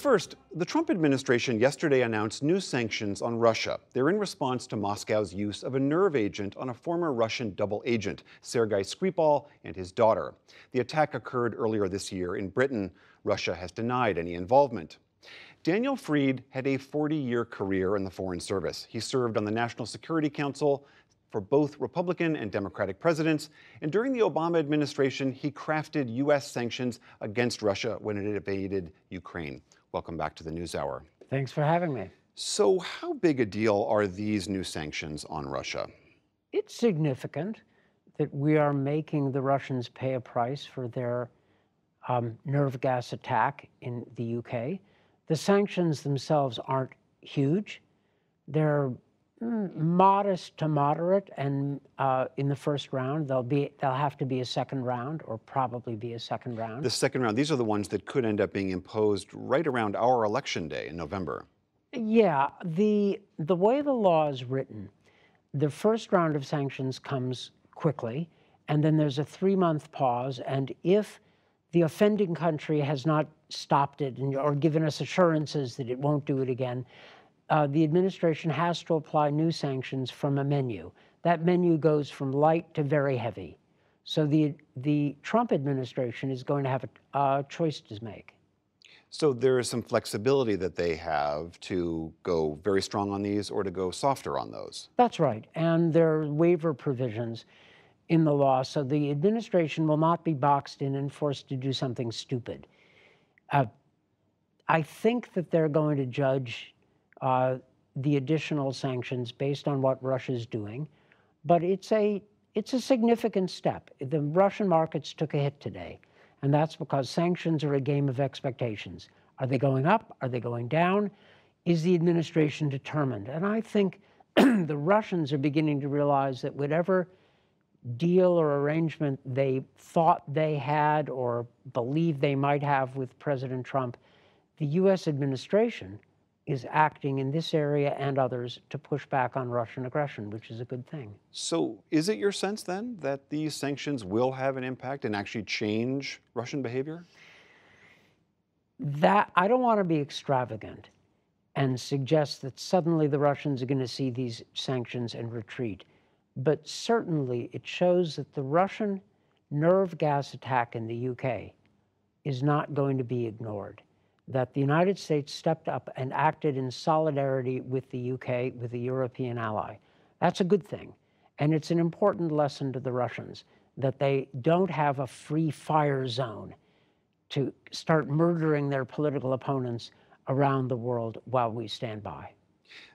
First, the Trump administration yesterday announced new sanctions on Russia. They're in response to Moscow's use of a nerve agent on a former Russian double agent, Sergei Skripal, and his daughter. The attack occurred earlier this year in Britain. Russia has denied any involvement. Daniel Fried had a 40-year career in the Foreign Service. He served on the National Security Council for both Republican and Democratic presidents, and during the Obama administration, he crafted U.S. sanctions against Russia when it invaded Ukraine. Welcome back to the NewsHour. Thanks for having me. So how big a deal are these new sanctions on Russia? It's significant that we are making the Russians pay a price for their nerve gas attack in the UK. The sanctions themselves aren't huge. They're modest to moderate, and in the first round, there'll have to be a second round, or probably be a second round. The second round, these are the ones that could end up being imposed right around our election day in November. Yeah, the way the law is written, the first round of sanctions comes quickly, and then there's a 3-month pause, and if the offending country has not stopped it or given us assurances that it won't do it again, the administration has to apply new sanctions from a menu. That menu goes from light to very heavy. So the Trump administration is going to have a choice to make. So there is some flexibility that they have to go very strong on these or to go softer on those. That's right. And there are waiver provisions in the law, so the administration will not be boxed in and forced to do something stupid. I think that they're going to judge the additional sanctions based on what Russia's doing, but it's a significant step. The Russian markets took a hit today, and that's because sanctions are a game of expectations. Are they going up? Are they going down? Is the administration determined? And I think the Russians are beginning to realize that whatever deal or arrangement they thought they had or believed they might have with President Trump, the U.S. administration is acting in this area and others to push back on Russian aggression, which is a good thing. So is it your sense then that these sanctions will have an impact and actually change Russian behavior? That I don't want to be extravagant and suggest that suddenly the Russians are going to see these sanctions and retreat. But certainly it shows that the Russian nerve gas attack in the UK is not going to be ignored, that the United States stepped up and acted in solidarity with the UK, with a European ally. That's a good thing. And it's an important lesson to the Russians that they don't have a free fire zone to start murdering their political opponents around the world while we stand by.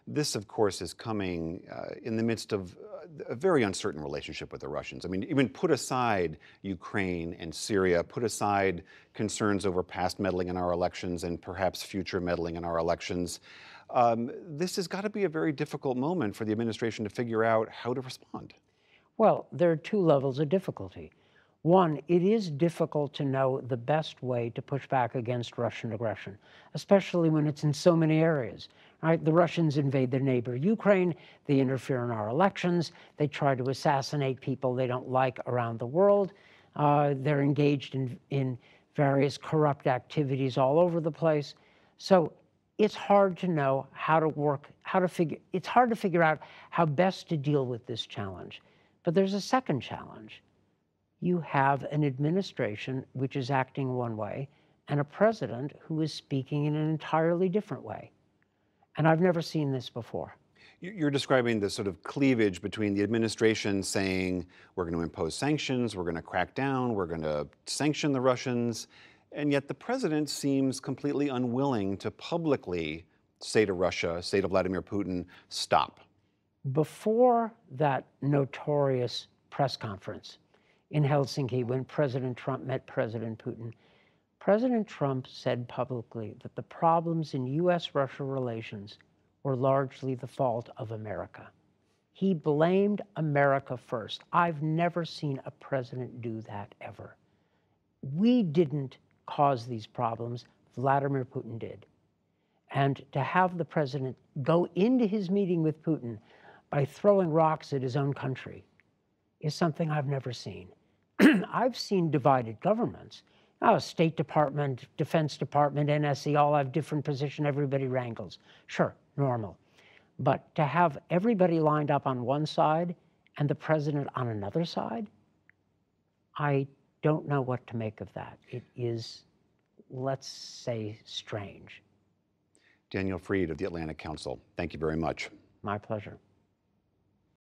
This, of course, is coming in the midst of a very uncertain relationship with the Russians. I mean, even put aside Ukraine and Syria, put aside concerns over past meddling in our elections and perhaps future meddling in our elections. This has got to be a very difficult moment for the administration to figure out how to respond. Well, there are 2 levels of difficulty. One, it is difficult to know the best way to push back against Russian aggression, especially when it's in so many areas. Right? The Russians invade their neighbor Ukraine, they interfere in our elections, they try to assassinate people they don't like around the world, they're engaged in various corrupt activities all over the place. So it's hard to know it's hard to figure out how best to deal with this challenge. But there's a second challenge. You have an administration which is acting one way and a president who is speaking in an entirely different way. And I've never seen this before. You're describing the sort of cleavage between the administration saying, we're going to impose sanctions, we're going to crack down, we're going to sanction the Russians, and yet the president seems completely unwilling to publicly say to Russia, say to Vladimir Putin, stop. Before that notorious press conference in Helsinki when President Trump met President Putin, President Trump said publicly that the problems in U.S.-Russia relations were largely the fault of America. He blamed America first. I've never seen a president do that ever. We didn't cause these problems, Vladimir Putin did. And to have the president go into his meeting with Putin by throwing rocks at his own country is something I've never seen. I've seen divided governments. Oh, State Department, Defense Department, NSC, all have different position, everybody wrangles. Sure, normal. But to have everybody lined up on one side and the president on another side, I don't know what to make of that. It is, let's say, strange. Daniel Fried of the Atlantic Council, thank you very much. My pleasure.